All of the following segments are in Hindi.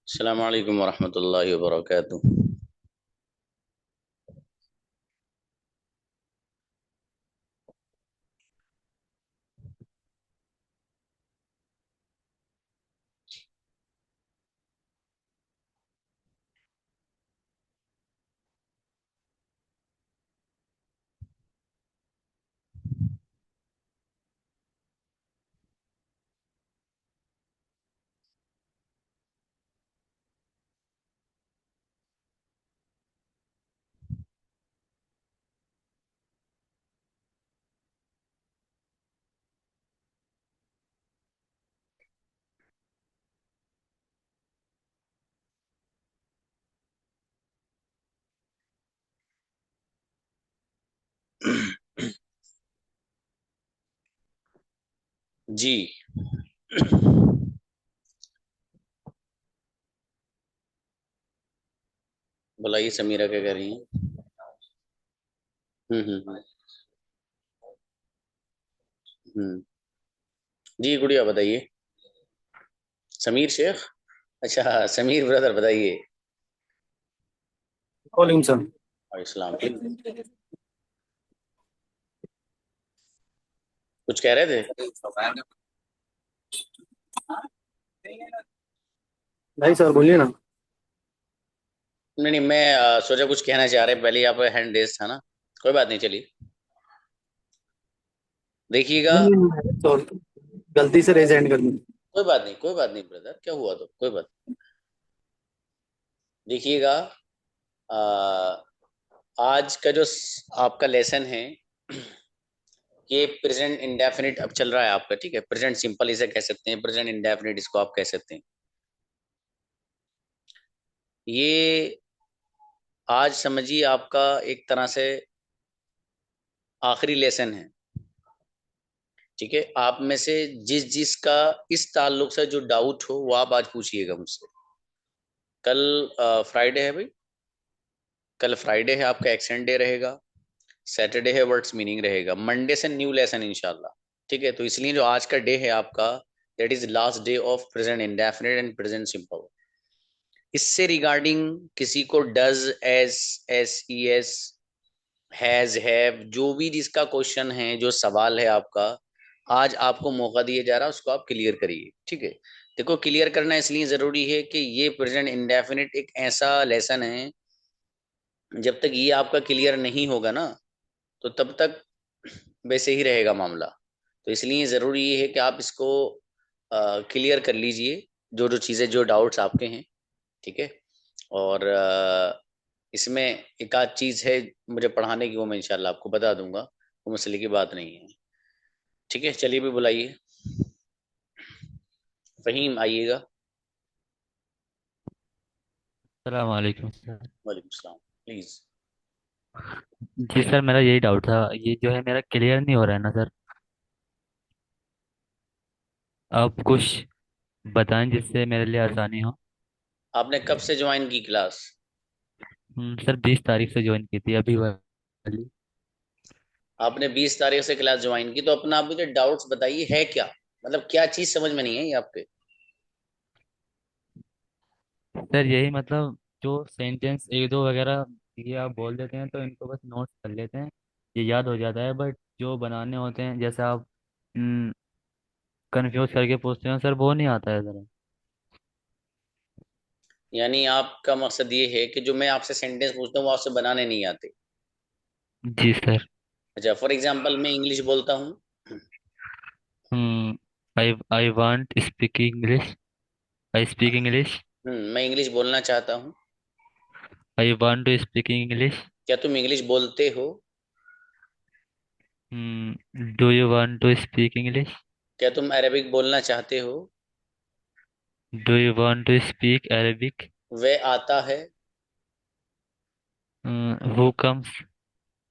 अस्सलाम वालेकुम वरहमतुल्लाहि वबरकातुह। जी। बुलाइए, समीरा क्या कर रही हैं? हम्म। हम्म। जी गुड़िया बताइए। समीर शेख। अच्छा, समीर ब्रदर बताइए। वालेकुम सर। और इस्लाम की कुछ कह रहे थे? भाई सर बोलिए ना। नहीं नहीं, मैं सोचा कुछ कहना चाह रहे, पहले ही आप हैंड रेस था ना। कोई बात नहीं, चलिए देखिएगा। नहीं नहीं नहीं, सर गलती से रेज एंड कर दी। कोई बात नहीं, कोई बात नहीं ब्रदर, क्या हुआ तो कोई बात नहीं। देखिएगा। अ, आज का जो आपका लेसन है, ये प्रेजेंट इंडेफिनिट अब चल रहा है आपका, ठीक है। प्रेजेंट सिंपल इसे कह सकते हैं, प्रेजेंट इंडेफिनिट इसको आप कह सकते हैं। ये आज समझिए आपका एक तरह से आखिरी लेसन है, ठीक है। आप में से जिस जिस का इस ताल्लुक से जो डाउट हो वो आप आज पूछिएगा मुझसे। कल फ्राइडे है भाई। कल फ्राइडे है, आपका एक्सेंट डे रहेगा। सैटरडे है, वर्ड्स मीनिंग रहेगा। मंडे से न्यू लेसन इंशाल्लाह। ठीक है, तो इसलिए जो आज का डे है आपका, that is last day of present indefinite and present simple. इससे रिगार्डिंग किसी को does, S, S E S, has, have, जो भी जिसका क्वेश्चन है, जो सवाल है आपका, आज आपको मौका दिया जा रहा है, उसको आप क्लियर करिए, ठीक है। देखो, क्लियर करना इसलिए जरूरी है कि ये प्रेजेंट इंडेफिनिट एक ऐसा लेसन है, जब तक ये आपका क्लियर नहीं होगा ना, तो तब तक वैसे ही रहेगा मामला। तो इसलिए ज़रूरी ये है कि आप इसको क्लियर कर लीजिए, जो जो चीज़ें, जो डाउट्स आपके हैं, ठीक है। और इसमें एक आध चीज़ है मुझे पढ़ाने की, वो मैं इंशाल्लाह आपको बता दूंगा, वो मसले की बात नहीं है। ठीक है, चलिए भी बुलाइए। फ़हीम आइएगा। सलाम वालेकुम सर। वालेकुम सलाम। प्लीज़। जी सर, मेरा यही डाउट था, ये जो है मेरा क्लियर नहीं हो रहा है ना सर। आप कुछ बताएं जिससे मेरे लिए आसानी हो। आपने कब से ज्वाइन की क्लास? सर 20 तारीख से ज्वाइन की थी, अभी वाली। आपने 20 तारीख से क्लास ज्वाइन की, तो अपना आप मुझे डाउट्स बताइए, है क्या? मतलब क्या चीज़ समझ में नहीं है ये आपके? सर यही मतलब, जो सेंटेंस एक दो वगैरह ये आप बोल देते हैं तो इनको बस नोट कर लेते हैं, ये याद हो जाता है, बट जो बनाने होते हैं जैसे आप कंफ्यूज करके पूछते हैं सर, वो नहीं आता है ज़रा। यानी आपका मकसद ये है कि जो मैं आपसे सेंटेंस पूछता हूँ वो आपसे बनाने नहीं आते? जी सर। अच्छा, फॉर एग्जांपल मैं इंग्लिश बोलता हूँ। I I want speak English. I speak English. मैं इंग्लिश बोलना चाहता हूँ। I want to speak English. क्या तुम इंग्लिश बोलते हो? Do you want to speak English. क्या तुम अरबिक बोलना चाहते हो? Do you want to speak Arabic. वह आता है। Who comes.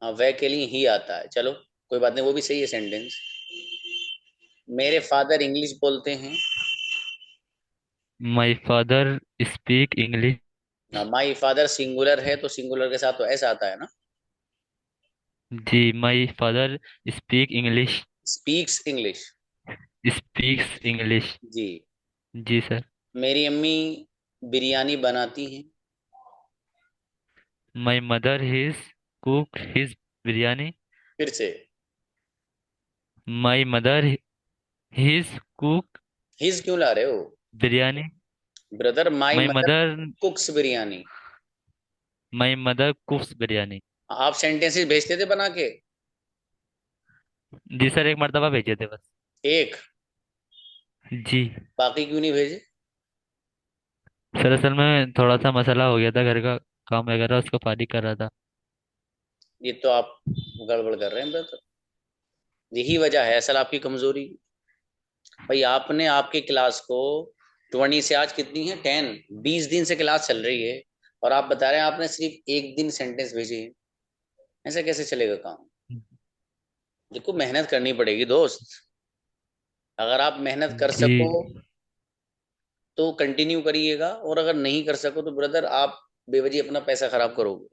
हाँ, वह के लिए ही आता है, चलो कोई बात नहीं, वो भी सही है सेंटेंस। मेरे फादर इंग्लिश बोलते हैं। माई father speak English. My father singular है, तो सिंगुलर के साथ तो ऐसा आता है ना। जी, my father speak English. Speaks English. Speaks English. जी। जी सर। मेरी अम्मी बिरयानी बनाती हैं। My mother his cook his biryani. फिर से। My mother his cook his क्यों ला रहे हो? Biryani. Brother, my my mother mother cooks biryani. My mother cooks biryani. आप सेंटेंसेस भेजते थे बना के? जी सर, एक मर्तबा भेजे थे बस। एक? जी। बाकी क्यों नहीं भेजे? सर असल में थोड़ा सा मसला हो गया था घर का, काम वगैरह उसको फारिग कर रहा था। ये तो आप गड़बड़ कर रहे हैं ब्रदर। यही वजह है असल आपकी कमजोरी। भाई आपने आपके क्लास को 20 से आज कितनी है, 10, 20 दिन से क्लास चल रही है, और आप बता रहे हैं आपने सिर्फ एक दिन सेंटेंस भेजे हैं। ऐसे कैसे चलेगा काम? देखो मेहनत करनी पड़ेगी दोस्त। अगर आप मेहनत कर जी सको तो कंटिन्यू करिएगा, और अगर नहीं कर सको तो ब्रदर आप बेवजह अपना पैसा खराब करोगे।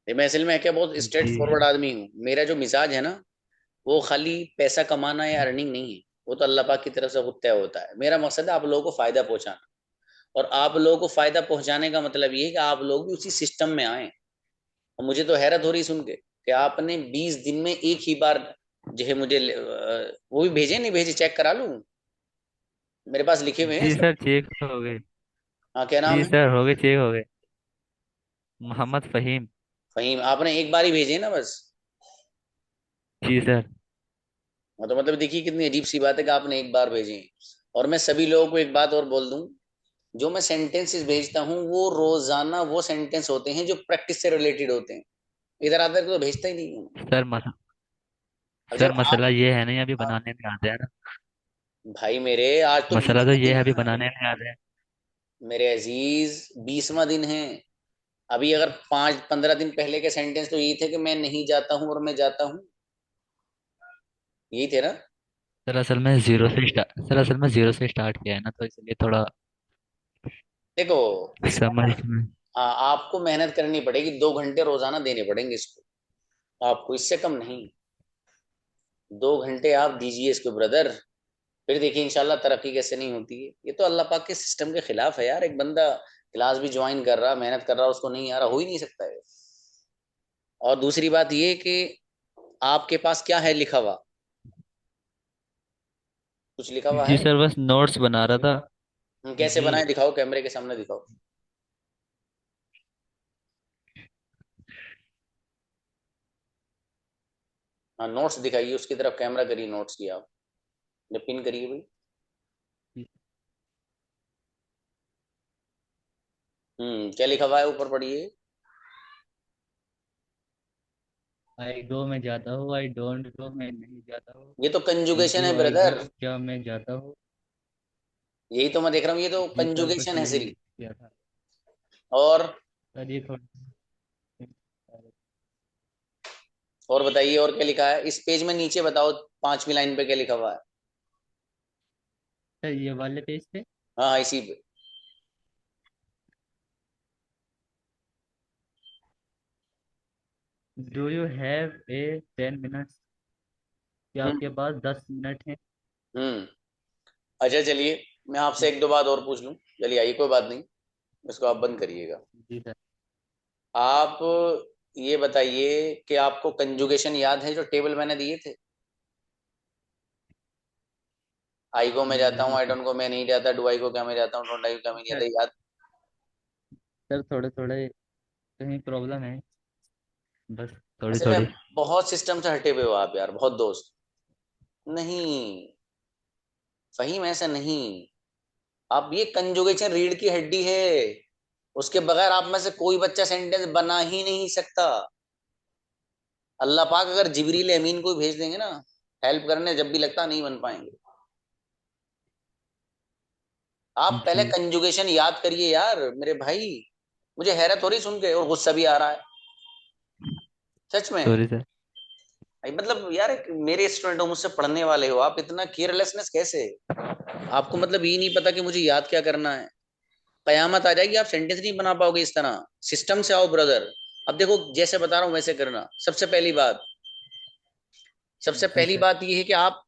ये मैं असल में क्या बहुत स्ट्रेट जी फॉरवर्ड आदमी हूँ। मेरा जो मिजाज है ना, वो खाली पैसा कमाना या अर्निंग नहीं है। वो तो अल्लाह पाक की तरफ से खुद तय होता है। मेरा मकसद है आप लोगों को फायदा पहुंचाना। और आप लोगों को फायदा पहुंचाने का मतलब ये है कि आप लोग भी उसी सिस्टम में आए। और मुझे तो हैरत हो रही सुन के कि आपने 20 दिन में एक ही बार जो है मुझे वो भी भेजे नहीं भेजे, चेक करा लूं? मेरे पास लिखे हुए हैं जी सब। सर, चेक हो गए। हाँ, क्या नाम जी है? सर, हो गए, चेक हो गए। मोहम्मद फहीम। फहीम। आपने एक बार ही भेजे हैं ना बस? जी सर। हाँ, तो मतलब देखिए कितनी अजीब सी बात है कि आपने एक बार भेजे हैं। और मैं सभी लोगों को एक बात और बोल दूं, जो मैं सेंटेंसेस भेजता हूँ वो रोजाना वो सेंटेंस होते हैं जो प्रैक्टिस से रिलेटेड होते हैं। इधर आकर के तो भेजता ही नहीं हूँ। सर अब सर जब आप, मसला ये है नहीं, अभी हाँ, बनाने में आते हैं ना। भाई मेरे आज तो मसला तो 20वां ये दिन है, है अभी ना। बनाने में आते हैं। मेरे अजीज, 20वां दिन है। अभी अगर 5-15 दिन पहले के सेंटेंस तो यही थे कि मैं नहीं जाता हूँ और मैं जाता हूँ। यही थे ना? सर असल में जीरो से स्टार्ट किया है ना, तो इसलिए थोड़ा देखो इसका, समझ में। हाँ, आपको मेहनत करनी पड़ेगी, 2 घंटे रोजाना देने पड़ेंगे इसको आपको, इससे कम नहीं। 2 घंटे आप दीजिए इसको ब्रदर। फिर देखिए इंशाल्लाह तरक्की कैसे नहीं होती है। ये तो अल्लाह पाक के सिस्टम के खिलाफ है यार। एक बंदा क्लास भी ज्वाइन कर रहा, मेहनत कर रहा, उसको नहीं आ रहा, हो ही नहीं सकता है। और दूसरी बात ये कि आपके पास क्या है लिखा हुआ? कुछ लिखा हुआ जी है? सर, बस नोट्स बना रहा था। कैसे जी बनाए दिखाओ, कैमरे के सामने दिखाओ। हाँ, नोट्स दिखाइए, उसकी तरफ कैमरा करिए, नोट्स की आप जब पिन करिए भाई। क्या लिखा हुआ है ऊपर पढ़िए। आई गो मैं जाता हूँ, आई डोंट गो मैं नहीं जाता हूँ। ये तो कंजुगेशन डू है आई गो ब्रदर। क्या मैं जाता हूँ। यही तो मैं देख रहा हूँ, ये तो जी सर, बस कंजुगेशन है यही सिर्फ। किया था। और सर ये थोड़ा। और बताइए और क्या लिखा है इस पेज में, नीचे बताओ 5वीं लाइन पे क्या लिखा हुआ है? सर ये वाले पेज पे। हाँ हाँ, इसी पे। Do you have a 10 minutes. क्या हम्म आपके पास 10 मिनट है। हम्म अच्छा चलिए, मैं आपसे एक दो बात और पूछ लूं। चलिए आइए, कोई बात नहीं, इसको आप बंद करिएगा। जी सर। आप ये बताइए कि आपको कंजुगेशन याद है जो टेबल मैंने दिए थे? आई को मैं जाता हूँ, नहीं आई सर। डोंट को मैं नहीं जाता, डू आई को क्या मैं जाता हूँ, डोंट आई को क्या मैं नहीं सर जाता, याद? सर थोड़े थोड़े कहीं प्रॉब्लम है, बस थोड़ी असल में थोड़ी। बहुत सिस्टम से हटे हुए हो आप यार, बहुत दोस्त। नहीं, फहीम ऐसा नहीं। आप ये कंजुगेशन रीढ़ की हड्डी है। उसके बगैर आप में से कोई बच्चा सेंटेंस बना ही नहीं सकता। अल्लाह पाक अगर जिबरील अमीन को भेज देंगे ना हेल्प करने, जब भी लगता नहीं बन पाएंगे। आप पहले जी कंजुगेशन याद करिए यार मेरे भाई। मुझे हैरत हो रही सुन के और गुस्सा भी आ रहा है, सच में। Sorry sir. भाई मतलब यार, एक मेरे स्टूडेंट हो, मुझसे पढ़ने वाले हो, आप इतना केयरलेसनेस कैसे? आपको मतलब ये नहीं पता कि मुझे याद क्या करना है? कयामत आ जाएगी, आप सेंटेंस नहीं बना पाओगे इस तरह। सिस्टम से आओ ब्रदर। अब देखो जैसे बता रहा हूं वैसे करना। सबसे पहली बात, सबसे जी पहली सर। बात ये है कि आप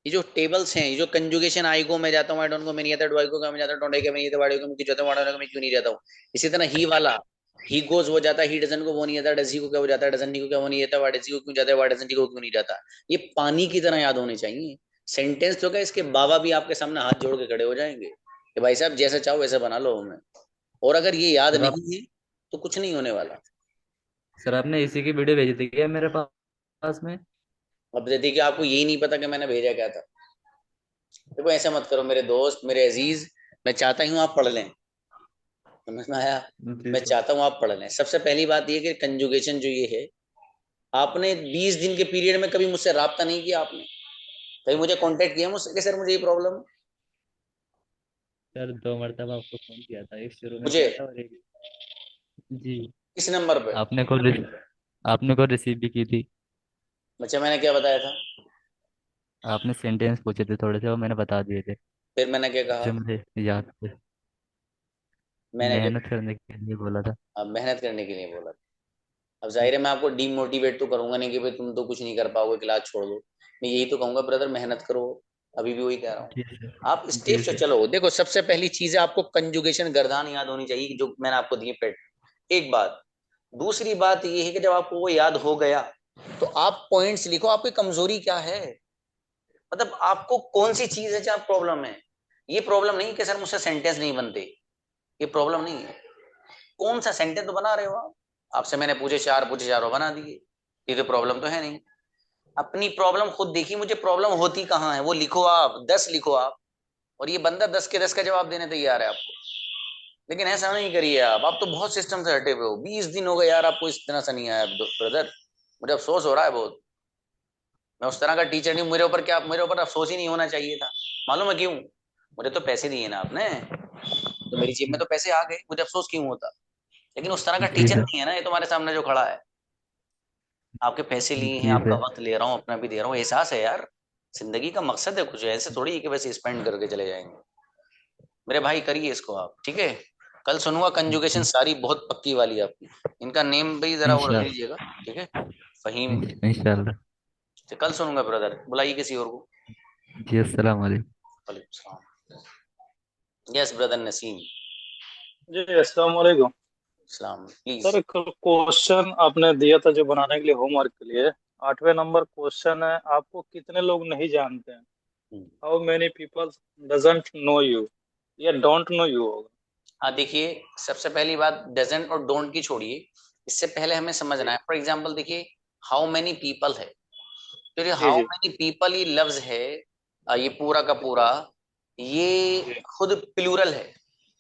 ये जो टेबल्स हैं, ये जो कंजुगेशन, आई गो मैं जाता हूँ, आई डोंट गो मैं नहीं आता, डू आई गो का मैं जाता हूँ, डोंट आई का मैं नहीं आता, वाई को मैं क्यों जाता हूँ, वाई को मैं क्यों नहीं जाता हूँ। इसी तरह ही वाला, ही गोज वो जाता है, ही डजन को वो नहीं आता, डज ही को क्या वो जाता है, डजन ही को क्या वो नहीं आता, वाई डज ही को क्यों जाता है, वाई डजन ही को क्यों नहीं जाता। ये पानी की तरह याद होने चाहिए। सेंटेंस तो क्या, इसके बाबा भी आपके सामने हाथ जोड़ के खड़े हो जाएंगे कि भाई साहब जैसा चाहो वैसा बना लो हमें। और अगर ये याद सर आप नहीं है तो कुछ नहीं होने वाला। सर आपने इसी की वीडियो भेजी थी क्या मेरे पास में? अब देखिए, आपको यही नहीं पता कि मैंने भेजा क्या था। देखो ऐसा मत करो मेरे दोस्त, मेरे अजीज, मैं चाहता हूँ आप पढ़ लें, समझ में आया। जी मैं सर। चाहता हूँ आप पढ़ लें। सबसे पहली बात ये कि कंजुगेशन जो ये है, आपने 20 दिन के पीरियड में कभी मुझसे राब्ता नहीं किया, आपने कभी मुझे कांटेक्ट किया मुझसे कि सर मुझे ये प्रॉब्लम। सर 2 मरतबा आपको फोन किया था, एक शुरू में मुझे किया था और एक। जी। किस नंबर पे? आपने को रिस- आपने को रिसीव भी की थी। बच्चा मैंने क्या बताया था? आपने सेंटेंस पूछे थे थोड़े से, वो मैंने बता दिए थे फिर मैंने क्या कहा? जो मुझे याद थे। मैंने क्या मेहनत करने के लिए बोला था। कहा? अब मेहनत करने के लिए बोला। अब जाहिर है मैं आपको डीमोटिवेट तो करूंगा नहीं कि भाई तुम तो कुछ नहीं कर पाओगे, क्लास छोड़ दो। मैं यही तो कहूंगा ब्रदर मेहनत करो। अभी भी वही कह रहा हूँ। जी सर। आप स्टेप जी से सर। चलो। देखो सबसे पहली चीज है, आपको कंजुगेशन गर्दान याद होनी चाहिए जो मैंने आपको दिए पेट। एक बात। दूसरी बात ये है कि जब आपको वो याद हो गया तो आप पॉइंट्स लिखो, आपकी कमजोरी क्या है। मतलब आपको कौन सी चीज है जहाँ प्रॉब्लम है। ये प्रॉब्लम नहीं कि सर मुझसे सेंटेंस नहीं बनते, ये प्रॉब्लम नहीं है। कौन सा सेंटेंस तो बना रहे हो आप। आपसे मैंने पूछे चारों बना दिए। ये तो प्रॉब्लम तो है नहीं। अपनी प्रॉब्लम खुद देखिए, मुझे प्रॉब्लम होती कहाँ है वो लिखो, आप 10 लिखो आप। और ये बंदा 10 के 10 का जवाब देने तैयार है आपको। लेकिन ऐसा नहीं करिए आप तो बहुत सिस्टम से हटे हुए हो। 20 दिन हो गए यार, आपको इस तरह से नहीं आया ब्रदर। मुझे अफसोस हो रहा है बहुत। मैं उस तरह का टीचर नहीं, मेरे ऊपर क्या, मेरे ऊपर अफसोस ही नहीं होना चाहिए था। मालूम है क्यों? मुझे तो पैसे दिए ना आपने, तो मेरी जेब में तो पैसे आ गए, मुझे अफसोस क्यों होता। लेकिन उस तरह का जी टीचर सर। नहीं है ना ये तुम्हारे सामने जो खड़ा है। आपके पैसे लिए हैं, जी आपका सर। वक्त ले रहा हूँ, अपना भी दे रहा हूँ, एहसास है यार। जिंदगी का मकसद है कुछ, ऐसे थोड़ी है कि वैसे स्पेंड करके चले जाएंगे। मेरे भाई करिए इसको आप, ठीक है। कल सुनूंगा कंजुगेशन जी। सारी बहुत पक्की वाली आपकी। इनका नेम भी जरा वो रख इंशाल्लाह। लीजिएगा, ठीक है। फहीम। इंशाल्लाह। तो कल सुनूंगा ब्रदर, बुलाइए किसी और को। जी अस्सलाम वालेकुम। वालेकुम सलाम। Yes brother Naseem. जी अस्सलाम वालेकुम। सलाम प्लीज। सर क्वेश्चन आपने दिया था जो बनाने के लिए, होमवर्क के लिए, 8वें नंबर क्वेश्चन है, आपको कितने लोग नहीं जानते हैं? How many people doesn't know you, या डोंट नो यू होगा। हाँ देखिए, सबसे पहली बात डजंट और डोंट की छोड़िए। इससे पहले हमें समझना जी है, फॉर एग्जाम्पल देखिए, हाउ मेनी पीपल है। तो ये जी हाउ जी मेनी पीपल ये लफ्ज है, ये पूरा का पूरा, ये जी खुद प्लूरल है,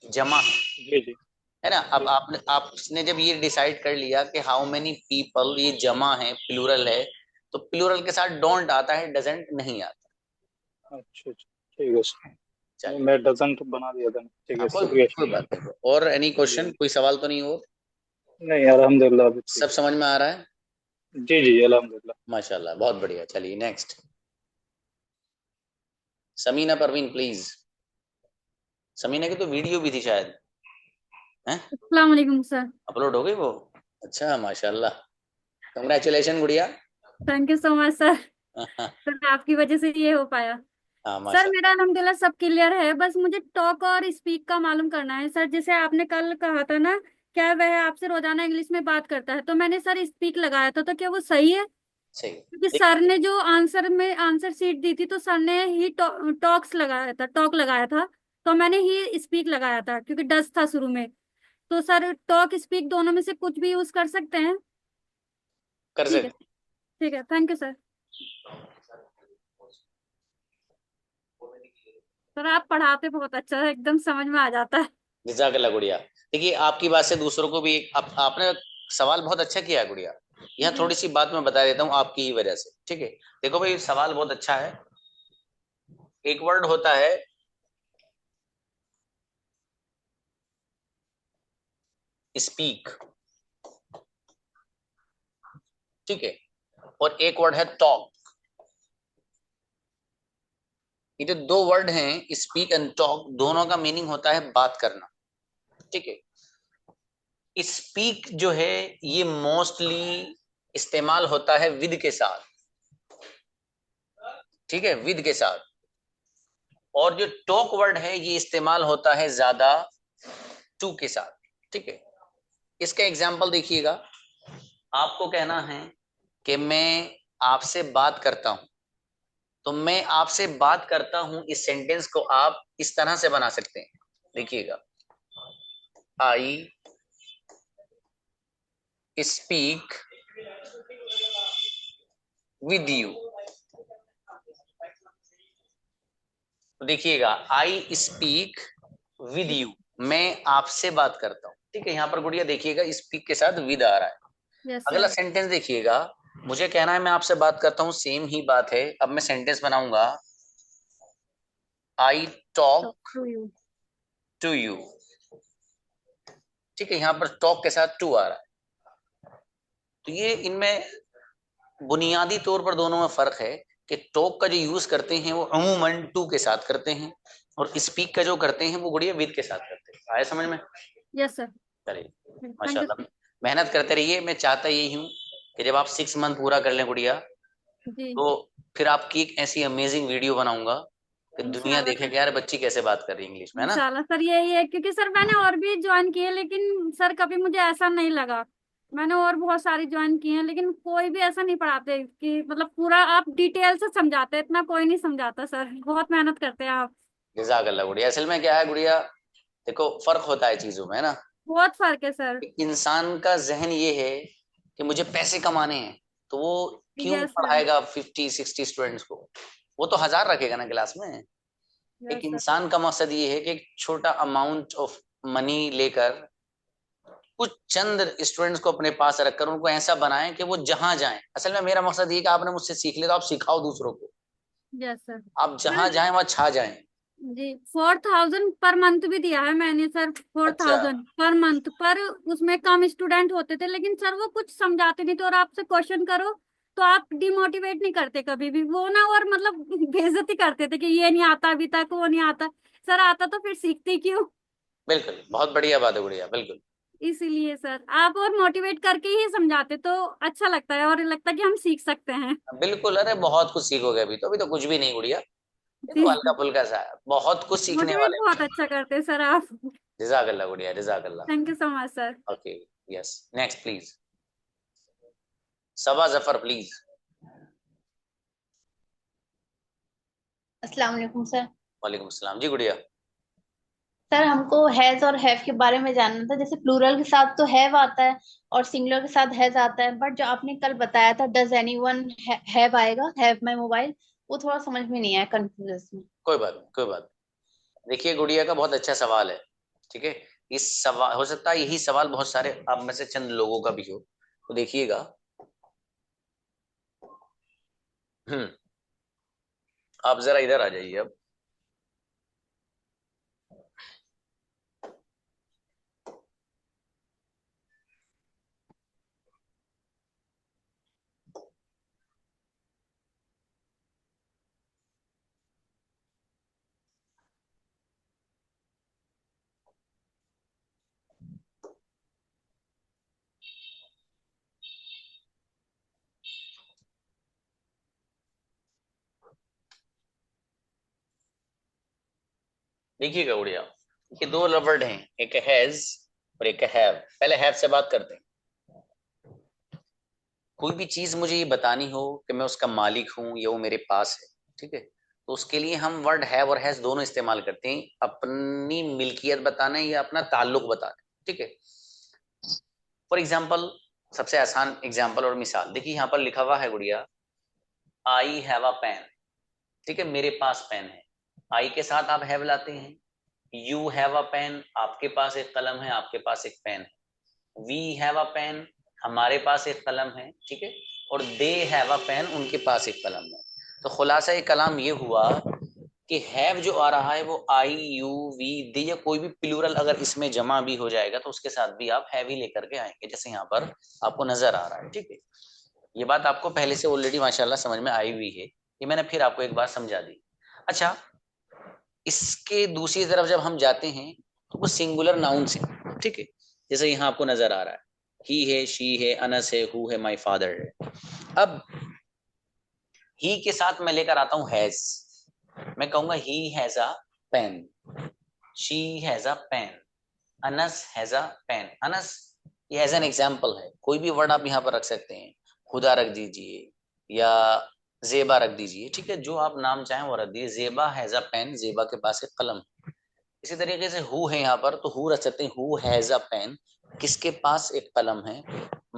जमा जी जी है ना। अब जी आपने जब ये डिसाइड कर लिया कि हाउ मेनी पीपल ये जमा है, प्लूरल है, तो प्लूरल के साथ डोंट आता है, डजंट नहीं आता। अच्छा अच्छा, ठीक है सर। नहीं, चलिए। मैं डजंट बना दिया था, ठीक है, हाँ, कोई शुक्रिया कोई शुक्रिया। बात नहीं। और एनी जी क्वेश्चन, कोई सवाल तो नहीं हो? नहीं, अल्हम्दुलिल्लाह अभी ठीक सब समझ में आ रहा है? है। जी जी अल्हम्दुलिल्लाह। माशाल्लाह, बहुत बढ़िया। चलिए नेक्स्ट। समीना परवीन प्लीज। समीना की तो वीडियो भी थी शायद, है? अस्सलाम वालेकुम सर। अपलोड हो गई वो? अच्छा माशाल्लाह। कंग्रेचुलेशन गुड़िया। Thank you so much sir. Sir आपकी वजह से ये हो पाया। हाँ सर माशा। मेरा अल्हम्दुलिल्लाह सब क्लियर है, बस मुझे टॉक और स्पीक का मालूम करना है सर। जैसे आपने कल कहा था ना, क्या वह आपसे रोजाना इंग्लिश में बात करता है, तो मैंने सर स्पीक लगाया था, तो क्या वो सही है? सही। क्योंकि देखिए, सर ने जो आंसर में आंसर शीट दी थी, तो सर ने ही टॉक्स लगाया था, टॉक लगाया था, तो मैंने ही स्पीक लगाया था क्योंकि डस था शुरू में। तो सर टॉक स्पीक दोनों में से कुछ भी यूज कर सकते हैं? कर ठीक है। सकते। ठीक है, थैंक यू सर। सर आप पढ़ाते बहुत अच्छा है, एकदम समझ में आ जाता है। जजाकल्ला गुड़िया। देखिए आपकी बात से दूसरों को भी आपने सवाल बहुत अच्छा किया है गुड़िया। यहाँ जी। थोड़ी सी बात मैं बता देता हूँ आपकी ही वजह से, ठीक है। देखो भाई, सवाल बहुत अच्छा है। एक वर्ड होता है स्पीक, ठीक है। और एक वर्ड है टॉक। ये जो दो वर्ड हैं स्पीक एंड टॉक, दोनों का मीनिंग होता है बात करना, ठीक है। स्पीक जो है ये मोस्टली इस्तेमाल होता है विद के साथ, ठीक है, विद के साथ। और जो टॉक वर्ड है ये इस्तेमाल होता है ज्यादा टू के साथ, ठीक है। इसका एग्जाम्पल देखिएगा, आपको कहना है कि मैं आपसे बात करता हूं, तो मैं आपसे बात करता हूं इस सेंटेंस को आप इस तरह से बना सकते हैं। देखिएगा, आई स्पीक विद यू। तो देखिएगा, आई स्पीक विद यू, मैं आपसे बात करता हूं, ठीक है। यहाँ पर गुड़िया देखिएगा, स्पीक के साथ विद आ रहा है। यस अगला सर। सेंटेंस देखिएगा, मुझे कहना है मैं आपसे बात करता हूं, सेम ही बात है। अब मैं सेंटेंस बनाऊंगा, I talk talk to you. To you, ठीक है। यहाँ पर टॉक के साथ टू आ रहा है। तो ये इनमें बुनियादी तौर पर दोनों में फर्क है कि टॉक का जो यूज करते हैं वो अमूमन टू के साथ करते हैं, और स्पीक का जो करते हैं वो गुड़िया विद के साथ करते हैं। आया समझ में? Yes sir. चलिए, थैंक यू। माशाल्लाह, मेहनत करते रहिए। मैं चाहता यही हूँ कि जब आप 6 मंथ पूरा कर लें गुड़िया, जी तो फिर आपकी एक ऐसी अमेजिंग वीडियो बनाऊंगा कि दुनिया इंशाल्लाह देखे सर। कि यार बच्ची कैसे बात कर रही है इंग्लिश में, है ना। इंशाल्लाह सर, यही है क्योंकि सर मैंने और भी ज्वाइन किए, लेकिन सर कभी मुझे ऐसा नहीं लगा। मैंने और बहुत सारी ज्वाइन की हैं, लेकिन कोई भी ऐसा नहीं पढ़ाते कि मतलब पूरा आप डिटेल से समझाते, इतना कोई नहीं समझाता सर। बहुत मेहनत करते हैं आप। जज़ाकल्लाह गुड़िया। असल में क्या है गुड़िया, देखो फर्क होता है चीजों में, है ना। बहुत फर्क है सर। इंसान का जहन ये है कि मुझे पैसे कमाने हैं, तो वो क्यों यस सर। पढ़ाएगा 50-60 स्टूडेंट्स को, वो तो 1000 रखेगा ना क्लास में। एक यस सर। इंसान का मकसद ये है कि एक छोटा अमाउंट ऑफ मनी लेकर कुछ चंद स्टूडेंट्स को अपने पास रखकर उनको ऐसा बनाएं कि वो जहां जाएं। असल में मेरा मकसद ये कि आपने मुझसे सीख लिया तो आप सिखाओ दूसरों को, यस सर। आप जहां मैं जाएं वहां छा जाएं। जी 4000 पर मंथ भी दिया है मैंने सर। फोर अच्छा, थाउजेंड पर मंथ पर। उसमें कम स्टूडेंट होते थे, लेकिन सर वो कुछ समझाते नहीं थे, और आपसे क्वेश्चन करो तो आप डिमोटिवेट नहीं करते कभी भी वो ना, और मतलब बेइज्जती करते थे कि ये नहीं आता अभी तक, वो नहीं आता। सर आता तो फिर सीखते क्यों। बिल्कुल, बहुत बढ़िया बात है गुड़िया, बिल्कुल। इसीलिए सर आप और मोटिवेट करके ही समझाते तो अच्छा लगता है, और लगता है कि हम सीख सकते हैं। बिल्कुल, अरे बहुत कुछ सीखोगे। अभी तो कुछ भी नहीं गुड़िया, ये तो हल्का जी फुल्का सा है, बहुत कुछ सीखने मोटिवेट वाले बहुत हैं। अच्छा करते हैं सर आप। जज़ाकल्लाह गुड़िया, जज़ाकल्लाह। Thank you so much sir. Okay, yes, next please, Saba Zafar please. अस्सलाम वालेकुम सर। वालेकुम अस्सलाम जी गुड़िया। सर हमको हैज और हैव के बारे में जानना था। जैसे प्लूरल के साथ तो हैव आता है और सिंगुलर के साथ हैज आता है, बट जो आपने कल बताया था डज एनीवन हैव आएगा, हैव माय मोबाइल, वो थोड़ा समझ में नहीं आया, कंफ्यूज में। कोई बात नहीं, कोई बात नहीं। देखिए गुड़िया का बहुत अच्छा सवाल है, ठीक है। इस सवाल, हो सकता है यही सवाल बहुत सारे आप में से चंद लोगों का भी हो, तो देखिएगा। हम्म, आप जरा इधर आ जाइए अब। देखिएगा गुड़िया, ये दो वर्ड हैं, एक हैज और एक हैव। पहले हैव से बात करते हैं। कोई भी चीज मुझे ये बतानी हो कि मैं उसका मालिक हूं या वो मेरे पास है, ठीक है, तो उसके लिए हम वर्ड हैव और हैज दोनों इस्तेमाल करते हैं, अपनी मिल्कियत बताने या अपना ताल्लुक बताने, ठीक है। फॉर एग्जाम्पल, सबसे आसान एग्जाम्पल और मिसाल देखिए, यहाँ पर लिखा हुआ है गुड़िया, आई हैव अ पेन, ठीक है, मेरे पास पेन है। आई के साथ आप हैव लाते हैं। यू हैव अ पेन, आपके पास एक कलम है, आपके पास एक पेन है। वी हैव अ पेन, हमारे पास एक कलम है, ठीक है। और दे हैव अ पेन, उनके पास एक कलम है। तो खुलासा ये कलाम ये हुआ कि हैव जो आ रहा है वो आई यू वी दे या कोई भी प्लूरल अगर इसमें जमा भी हो जाएगा तो उसके साथ भी आप हैव ही लेकर के आएंगे, जैसे यहाँ पर आपको नजर आ रहा है, ठीक है। ये बात आपको पहले से ऑलरेडी माशाल्लाह समझ में आई हुई है, ये मैंने फिर आपको एक बार समझा दी। अच्छा, इसके दूसरी तरफ जब हम जाते हैं तो वो सिंगुलर नाउन से, ठीक है, जैसे यहाँ आपको नजर आ रहा है, ही है, शी है, अनस है, हु है, माय फादर है। अब ही के साथ मैं लेकर आता हूं हैज, मैं कहूंगा he has a pen, she has a pen, Anas has a pen. Anas ये एज एन एग्जाम्पल है, कोई भी वर्ड आप यहाँ पर रख सकते हैं, खुदा रख दीजिए या जेबा रख दीजिए, ठीक है, जो आप नाम चाहें वो रख दीजिए। जेबा हैज अ पेन, जेबा के पास एक कलम। इसी तरीके से हु है यहाँ पर, तो हु रख सकते हैं, हु हैज अ पेन, किसके पास एक कलम है।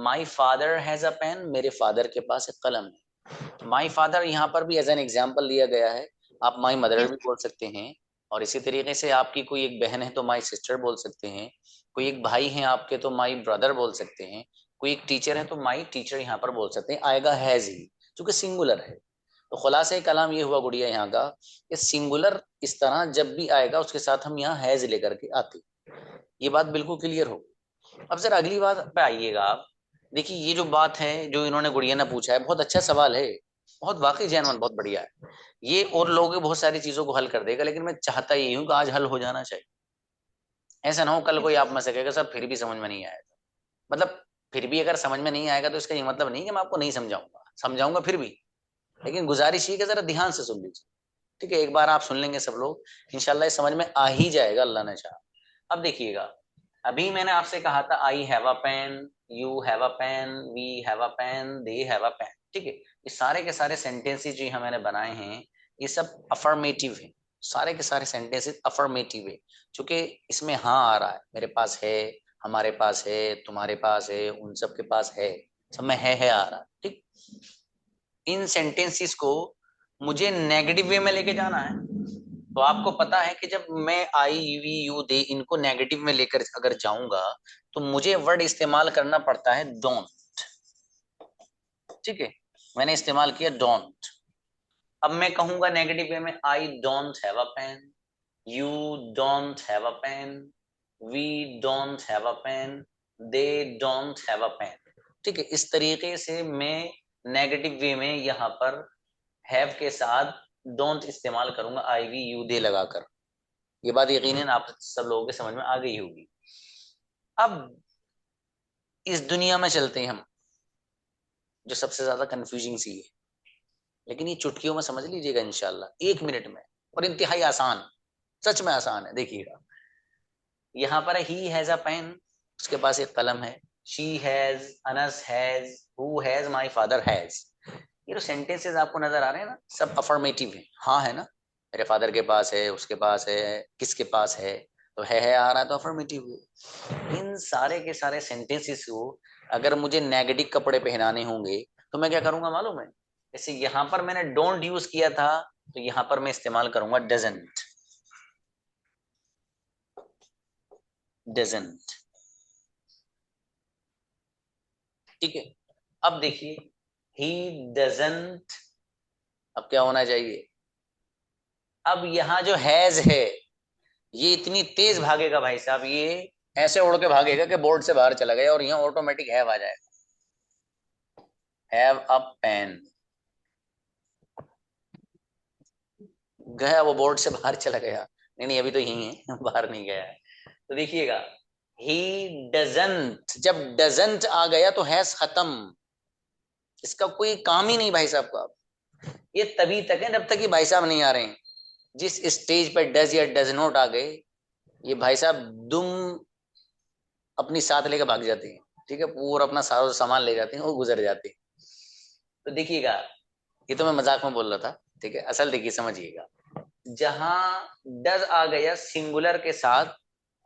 My father has a pen, मेरे फादर के पास एक कलम है। माई फादर यहाँ पर भी एज एन एग्जाम्पल लिया गया है, आप माई मदर भी बोल सकते हैं। और इसी तरीके से आपकी कोई एक बहन है तो माई सिस्टर बोल सकते हैं, कोई एक भाई है आपके तो माई ब्रदर बोल सकते हैं, कोई एक टीचर है तो माई टीचर यहाँ पर बोल सकते हैं, आएगा हैज ही, क्योंकि सिंगुलर है। तो खुलासा कलाम ये हुआ गुड़िया यहाँ का, ये सिंगुलर इस तरह जब भी आएगा उसके साथ हम यहाँ हैज लेकर के आते। ये बात बिल्कुल क्लियर हो। अब सर अगली बात पे आइएगा आप, देखिए ये जो बात है जो इन्होंने गुड़िया ने पूछा है, बहुत अच्छा सवाल है, बहुत वाकई जैनवन बहुत बढ़िया है। ये और लोगों की बहुत सारी चीजों को हल कर देगा, लेकिन मैं चाहता यही हूँ कि आज हल हो जाना चाहिए। ऐसा ना हो कल कोई आप में से कहेगा सर फिर भी समझ में नहीं आया, मतलब फिर भी अगर समझ में नहीं आएगा तो इसका ये मतलब नहीं कि मैं आपको नहीं समझाऊंगा, समझाऊंगा फिर भी, लेकिन गुजारिश ये कि जरा ध्यान से सुन लीजिए, ठीक है। एक बार आप सुन लेंगे सब लोग, इंशाल्लाह ये समझ में आ ही जाएगा, अल्लाह ने चाहा। अब देखिएगा, अभी मैंने आपसे कहा था I have a pen, you have a pen, we have a pen, they have a pen, ठीक है। ये सारे के सारे सेंटेंसेस जो यहाँ मैंने बनाए हैं ये सब अफर्मेटिव है, सारे के सारे सेंटेंसेस अफर्मेटिव है, क्योंकि इसमें हाँ आ रहा है, मेरे पास है, हमारे पास है, तुम्हारे पास है, उन सब के पास है, सब में है आ रहा है, ठीक। इन सेंटेंसेस को मुझे नेगेटिव वे में लेके जाना है, तो आपको पता है कि जब मैं आई वी यू दे इनको नेगेटिव में लेकर अगर जाऊंगा तो मुझे वर्ड इस्तेमाल करना पड़ता है डोंट, ठीक है। मैंने इस्तेमाल किया डोंट। अब मैं कहूंगा नेगेटिव वे में I don't have a pen, you don't have a pen, we don't have a pen, they don't have a pen, ठीक है। इस तरीके से मैं नेगेटिव वे में यहाँ पर हैव के साथ डोंट इस्तेमाल करूंगा, आई वी यू दे लगाकर। ये बात यकीनन आप सब लोगों के समझ में आ गई होगी। अब इस दुनिया में चलते हैं हम, जो सबसे ज्यादा कंफ्यूजिंग सी है, लेकिन ये चुटकियों में समझ लीजिएगा इंशाल्लाह 1 मिनट में, और इंतहाई आसान, सच में आसान है। देखिएगा यहाँ पर ही हैज अ पेन, उसके पास एक कलम है, she has, Anas has, who has, my father has. ये जो सेंटेंसेस आपको नजर आ रहे हैं ना, सब अफर्मेटिव है, हाँ है ना, मेरे फादर के पास है, उसके पास है, किसके पास है, तो है आ रहा है तो अफर्मेटिव है। इन सारे के सारे सेंटेंसेस को अगर मुझे नेगेटिव कपड़े पहनाने होंगे तो मैं क्या करूंगा मालूम है, जैसे यहाँ पर मैंने डोंट यूज किया था तो यहाँ पर मैं इस्तेमाल करूंगा डजंट, डजंट, ठीक है। अब देखिए ही डजंट, अब क्या होना चाहिए, अब यहाँ जो हैज है ये इतनी तेज भागेगा भाई साहब, ये ऐसे उड़ के भागेगा कि बोर्ड से बाहर चला गया और यहाँ ऑटोमेटिक हैव आ जाएगा, हैव अ पेन, गया वो बोर्ड से बाहर चला गया, नहीं नहीं अभी तो यही है बाहर नहीं गया है। तो देखिएगा ही डजंट, जब डजंट आ गया तो हैज खत्म, इसका कोई काम ही नहीं भाई साहब का। ये तभी तक है जब तक कि भाई साहब नहीं आ रहे हैं। जिस स्टेज पर डज या डज नॉट आ गए, ये भाई साहब दुम अपनी साथ लेकर भाग जाते हैं, ठीक है, पूरा अपना सारा सामान ले जाते हैं और गुजर जाते हैं। तो देखिएगा ये तो मैं मजाक में बोल रहा था, ठीक है, असल देखिए समझिएगा, जहां डज आ गया सिंगुलर के साथ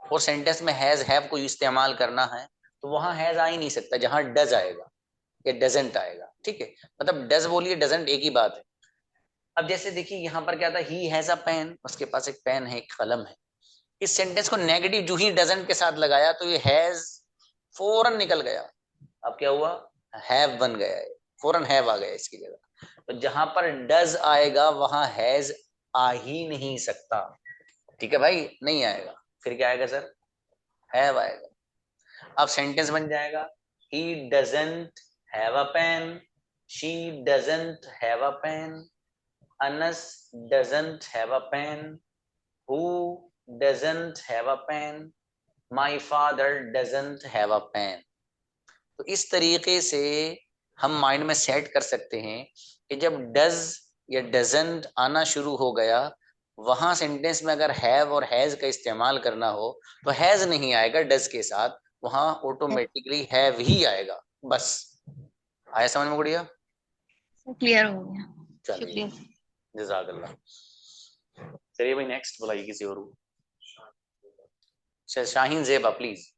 और सेंटेंस में हैज हैव को इस्तेमाल करना है तो वहां हैज आ ही नहीं सकता, जहां डज आएगा या डजंट आएगा, ठीक है। मतलब डज बोलिए डजंट एक ही बात है। अब जैसे देखिए यहाँ पर क्या था, ही हैज अ पेन, उसके पास एक पेन है, एक कलम है। इस सेंटेंस को नेगेटिव जो ही डजंट के साथ लगाया तो ये हैज फौरन निकल गया, अब क्या हुआ, हैव बन गया है, फौरन हैव आ गया इसकी जगह। तो जहां पर डज आएगा वहां हैज आ ही नहीं सकता, ठीक है भाई, नहीं आएगा, फिर क्या आएगा सर, हैव आएगा। अब सेंटेंस बन जाएगा he doesn't have a pen, she doesn't have a pen, Anas doesn't have a pen, who doesn't have a pen, my father doesn't have a pen. तो इस तरीके से हम माइंड में सेट कर सकते हैं कि जब डज या डजंट आना शुरू हो गया, वहां सेंटेंस में अगर हैव और हैज का इस्तेमाल करना हो तो हैज नहीं आएगा डज के साथ, वहां ऑटोमेटिकली हैव ही आएगा। बस आया समझ में गुड़िया? क्लियर हो गया, चलिए, शुक्रिया। जज़ाकल्लाह। चलिए भाई नेक्स्ट बुलाइए किसी और को। शाहीन जेबा प्लीज।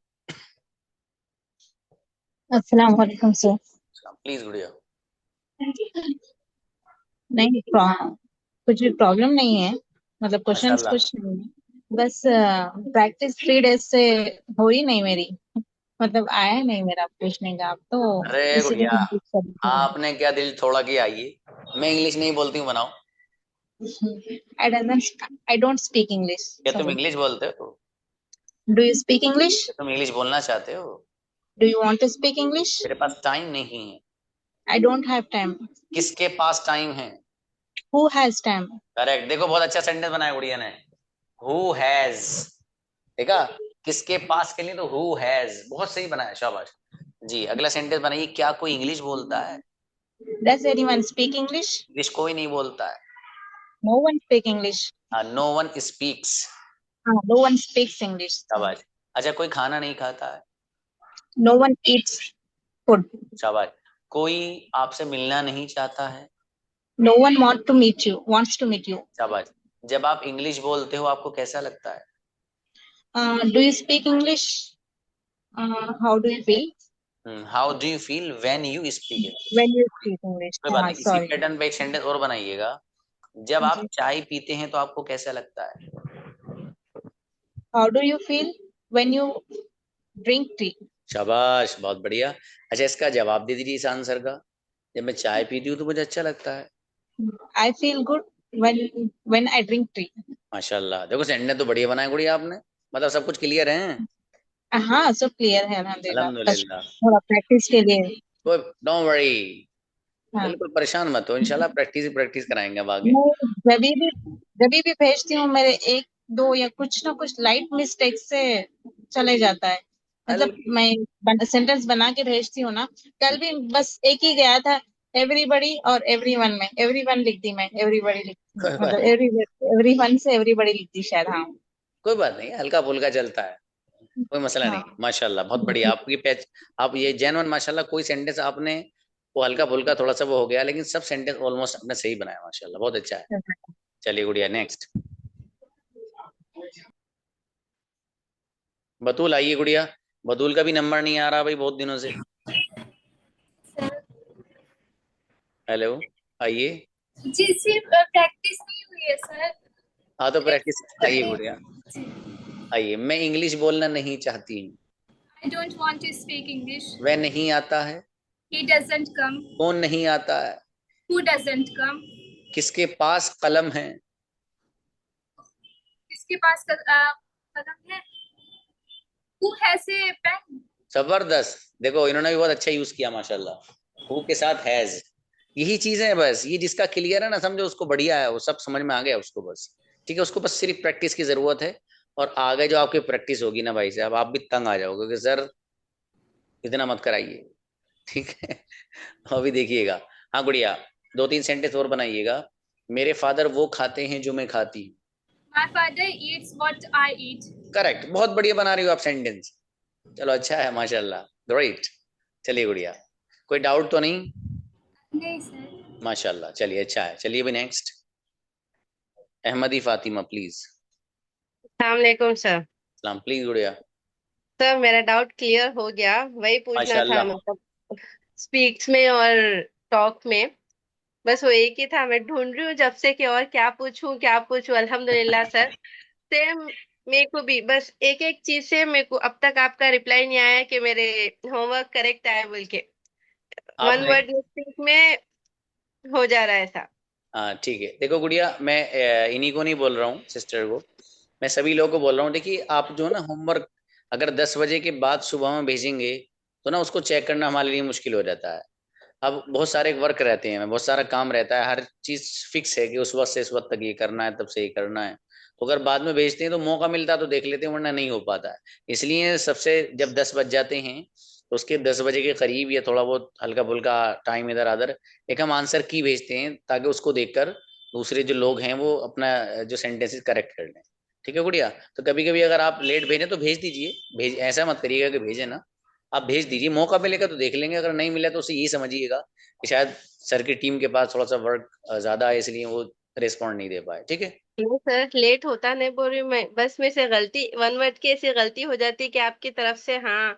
अस्सलाम वालेकुम सर। प्लीज गुड़िया। नहीं, कुछ भी प्रॉब्लम नहीं है, मतलब क्वेश्चंस माशाल्लाह। कुछ नहीं है, बस प्रैक्टिस 3 डेज से हो ही नहीं मेरी, मतलब आया नहीं मेरा पूछने का, आप तो अरे इसीलिए गुड़िया, मैं पूछ कर रही आपने क्या दिल थोड़ा किया? आइए, मैं इंग्लिश नहीं बोलती हूँ, बनाओ। थी। आई डोंट स्पीक इंग्लिश, क्या तुम सॉरी। इंग्लिश बोलते हो? Do you speak English? क्या तुम इंग्लिश बोलना चाहते हो? Do you want to speak English? मेरे पास टाइम नहीं है। I don't have time. किसके पास टाइम है? Who has time? करेक्ट, देखो बहुत अच्छा सेंटेंस बनाया गुड़िया ने। हु हैज, देखा? किसके पास के लिए तो हु हैज, बहुत सही बनाया, शाबाश जी। अगला सेंटेंस बनाइए, क्या कोई इंग्लिश बोलता है? Does anyone speak English? English कोई नहीं बोलता है। No one speak English. No one speaks. No one speaks English. शाबाश। अच्छा, कोई खाना नहीं खाता है? No one eats food. शाबाश। कोई आपसे मिलना नहीं चाहता है? No one wants to meet you. शाबाश। जब आप इंग्लिश बोलते हो आपको कैसा लगता है? Do you speak English? How do you feel how do you feel when you speak it? when you speak English? कोई बात नहीं, इसी Sorry. पैटर्न पे एक सेंटेंस और बनाइएगा। जब आप जी. चाय पीते हैं तो आपको कैसा लगता है? How do you feel when you drink tea? शाबाश, बहुत बढ़िया। अच्छा, इसका जवाब दे दीजिए इस आंसर का। जब मैं चाय पीती हूँ तो मुझे अच्छा लगता है। I feel good when I drink tea. माशाल्लाह, देखो सेंटेंस तो बढ़िया बनाया गुड़िया आपने, मतलब सब कुछ क्लियर है। हाँ, सब क्लियर है अल्हम्दुलिल्लाह, बस अल्हम्दुलिल्लाह। थोड़ा प्रैक्टिस के लिए। कोई, डोंट वरी, हाँ. बिल्कुल परेशान मत हो, इंशाल्लाह प्रैक्टिस प्रैक्टिस कराएंगे अब आगे। मैं जब भी भेजती हूँ, मेरे एक दो या कुछ ना कुछ लाइट मिस्टेक से चले जाता है, मतलब मैं सेंटेंस बना के भेजती हूँ ना, कल भी बस एक ही गया था, एवरीबडी और एवरीवन में एवरीवन लिख दी, मैं एवरीबडी लिख दी, कोई बात मतलब नहीं, एवरीवन से एवरीबडी लिख दी शायद। हाँ. कोई बात नहीं, हल्का फुल्का चलता है, कोई मसला नहीं। हाँ. माशाल्लाह, बहुत बढ़िया आपकी पैच। आप ये जेन्युइन माशाल्लाह, कोई सेंटेंस आपने वो हल्का फुल्का थोड़ा सा वो हो गया, लेकिन सब सेंटेंस ऑलमोस्ट आपने सही बनाया, माशाल्लाह बहुत अच्छा है। चलिए गुड़िया नेक्स्ट। बतूल आइए गुड़िया। बतूल का भी नंबर नहीं आ रहा भाई बहुत दिनों से। हेलो, आइए। जी प्रैक्टिस नहीं हुई है सर। हाँ तो प्रैक्टिस, आइए गुड़िया आइए। मैं इंग्लिश बोलना नहीं चाहती हूँ। I don't want to speak English. वह नहीं आता है। He doesn't come. कौन नहीं आता है? Who doesn't come. किसके पास कलम है? किसके पास कलम है? Who has a pen. जबरदस्त, देखो इन्होंने भी बहुत अच्छा यूज किया माशाल्लाह। हु के साथ हैज, यही चीज है बस। ये जिसका क्लियर है ना, समझो उसको बढ़िया है, वो सब समझ में आ गया उसको बस। ठीक है, उसको बस सिर्फ प्रैक्टिस की जरूरत है। और आगे जो आपकी प्रैक्टिस होगी ना भाई साहब, आप भी तंग आ जाओगे कि सर इतना मत कराइए। ठीक है, अभी देखिएगा। हाँ गुड़िया, 2-3 सेंटेंस और बनाइएगा। मेरे फादर वो खाते हैं जो मैं खाती हूँ। My father Yeats what I eat. Correct, बहुत बढ़िया बना रही हो आप सेंटेंस। चलो अच्छा है माशाल्लाह, ग्रेट। चलिए गुड़िया, कोई डाउट तो नहीं? नहीं सर। माशाल्लाह, चलिए अच्छा है। चलिए भी नेक्स्ट, अहमदी फातिमा प्लीज। अस्सलामुअलैकुम सर। सलाम, प्लीज गुड़िया। सर मेरा डाउट क्लियर हो गया, वही पूछना था, माशाल्लाह। मतलब स्पीक्स में और टॉक में, बस वो एक ही था। मैं ढूंढ रही हूँ जब से कि और क्या पूछूं। अल्हम्दुलिल्लाह सर, सेम मेरे को भी बस एक एक चीज से मेरे को अब तक आपका रिप्लाई नहीं आया कि मेरे होमवर्क करेक्ट आया बोल के। वन आपने, वर्ड मिस्टेक में हो जा रहा है ऐसा। हाँ ठीक है, देखो गुड़िया, मैं इन्हीं को नहीं बोल रहा हूँ सिस्टर को, मैं सभी लोगों को बोल रहा हूँ। देखिए आप जो ना होमवर्क अगर 10 बजे के बाद सुबह में भेजेंगे तो ना उसको चेक करना हमारे लिए मुश्किल हो जाता है। अब बहुत सारे वर्क रहते हैं, बहुत सारा काम रहता है, हर चीज फिक्स है कि उस वक्त से इस वक्त तक ये करना है, तब से ये करना है। तो अगर बाद में भेजते हैं तो मौका मिलता है तो देख लेते हैं, वरना नहीं हो पाता है। इसलिए सबसे जब 10 बज जाते हैं तो उसके 10 बजे के करीब या थोड़ा बहुत हल्का फुल्का टाइम इधर अदर एक हम आंसर की भेजते हैं, ताकि उसको देखकर दूसरे जो लोग हैं वो अपना जो सेंटेंसेस करेक्ट कर लें। ठीक है गुड़िया? तो कभी कभी अगर आप लेट भेजें तो भेज दीजिए, भेज ऐसा मत करिएगा कि भेजे ना, आप भेज दीजिए, मौका मिलेगा तो देख लेंगे, अगर नहीं मिला तो उसे यही समझिएगा कि शायद सर की टीम के पास थोड़ा सा वर्क ज्यादा है, इसलिए वो रिस्पॉन्ड नहीं दे पाए। ठीक है? नहीं सर, लेट होता नहीं बोल रही हूँ मैं, बस में से गलती, वन वर्ड की ऐसी गलती हो जाती है कि आपकी तरफ से हाँ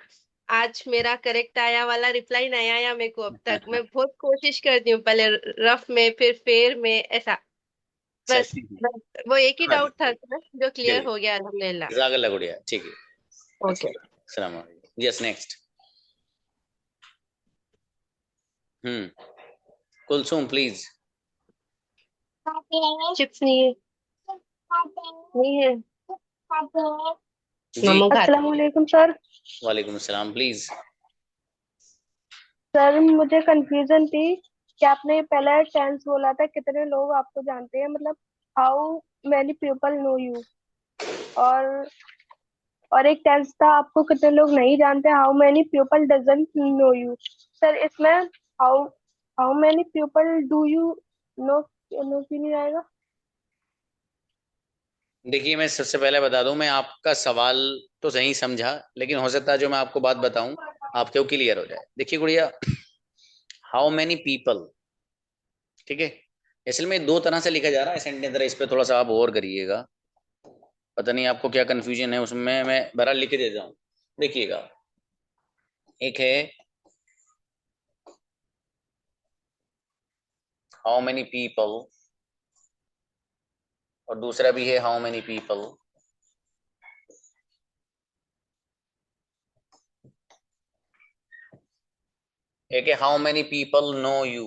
आज मेरा करेक्ट आया वाला रिप्लाई नहीं आया मेरे को अब तक। मैं बहुत कोशिश करती हूँ, पहले रफ में फिर फेयर में, ऐसा। अच्छा बस, ठीक है। बस वो एक ही हाँ जी, डाउट था सर, जो क्लियर चलिए, हो गया अल्हम्दुलिल्लाह। जज़ाकल्लाह गुड़िया, ठीक है। अच्छा, ओके। सलाम वालेकुम। Yes, next. Kulsum please. Chips नहीं है, नहीं है। जी, मामू खा। अस्सलाम वालेकुम सर। वालेकुम सलाम प्लीज। सर मुझे कंफ्यूजन थी कि आपने पहला टेंस बोला था कितने लोग आपको जानते हैं, मतलब how many people know you, और एक टेंस था आपको कितने लोग नहीं जानते, how many people doesn't know you. Sir इसमें how how many people do you know, no क्यों नहीं आएगा? देखिए, मैं सबसे पहले बता दूं, मैं आपका सवाल तो सही समझा, लेकिन हो सकता है जो मैं आपको बात बताऊं आपके वो क्लियर हो जाए। देखिए गुड़िया, हाउ मैनी पीपल, ठीक है, असल में दो तरह से लिखा जा रहा है सेंटेंस, इस पे थोड़ा सा आप गौर करिएगा। पता नहीं आपको क्या कंफ्यूजन है उसमें, मैं बहरहाल लिख के देता हूँ। देखिएगा, एक है हाउ मैनी पीपल, और दूसरा भी है हाउ मैनी पीपल। एक है how many people know you.